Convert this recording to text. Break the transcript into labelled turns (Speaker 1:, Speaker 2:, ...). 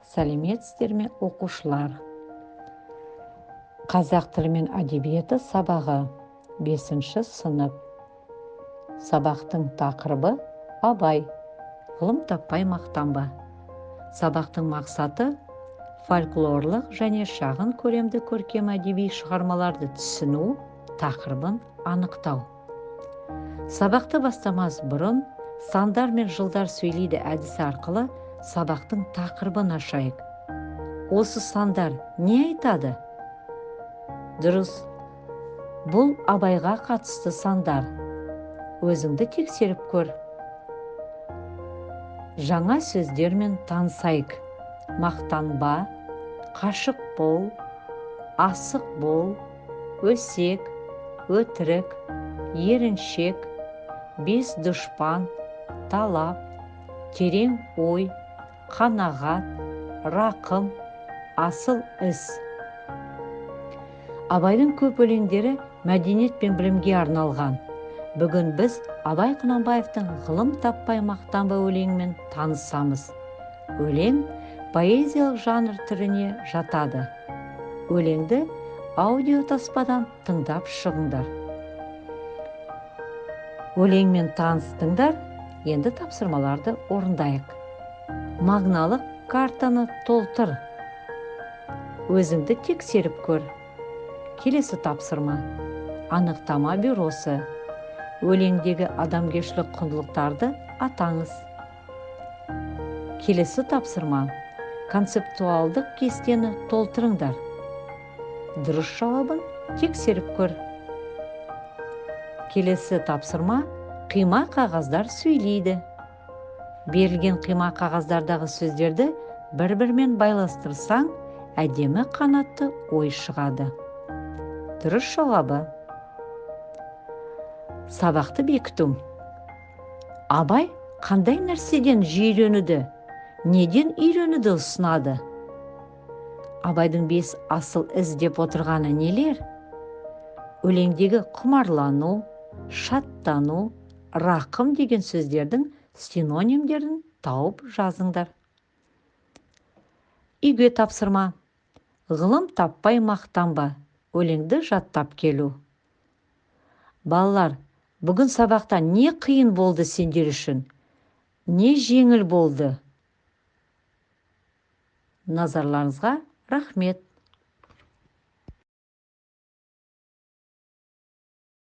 Speaker 1: Сәлеметсіздер ме, оқушылар? Қазақ тілі мен әдебиеті сабағы 5-ші сынып. Сабақтың тақырыбы Абай. Ғылым таппай мақтанба. Сабақтың мақсаты фольклорлық және шағын көлемді көркем әдеби шығармаларды түсіну, тақырыбын анықтау. Сабақты бастамас бұрын сандар мен жылдар сөйлейді әдісі арқылы сабақтың тақырыбын ашайық. Осы сандар не айтады? Дұрыс, бұл Абайға қатысты сандар. Өзіңді тексеріп көр. Жаңа сөздермен танысайық. Мақтанба, қашық бол, асық бол, өсек, өтірік, еріншек, бес дұшпан, талап, терең ой, қанағат, рақым, асыл іс. Абайдың көп өлеңдері мәдениет пен білімге арналған. Бүгін біз Абай Құнанбаевтың ғылым таппай мақтанба өлеңімен танысамыз. Өлең поэзиялық жанр түріне жатады. Өлеңді аудио таспадан тыңдап шығыңдар. Өлеңмен таныстыңдар, енді тапсырмаларды орындайық. Мағыналық картаны толтыр. Өзіңді тексеріп көр. Келесі тапсырма. Анықтама бюросы. Өлеңдегі адамгершілік құндылықтарды атаңыз. Келесі тапсырма. Концептуалдық кестені толтырыңдар. Дұрыс жауабын тексеріп көр. Келесі тапсырма. Қима қағаздар сөйлейді. Берілген қима қағаздардағы сөздерді бір-бірімен байластырсаң, әдемі қанатты ой шығады. Дұрыс жауабы. Сабақты бекіту. Абай қандай нәрседен жүйренуді, неден үйренуді ұсынады? Абайдың 5 асыл із деп отырғаны нелер? Өлеңдегі құмарлану, шаттану, рақым деген сөздердің синонимдерін тауып жазыңдар. Үйге тапсырма. Ғылым таппай мақтанба. Өлеңді жаттап келу. Балалар, бүгін сабақта не қиын болды сендер үшін? Не жеңіл болды? Назарларыңызға рахмет.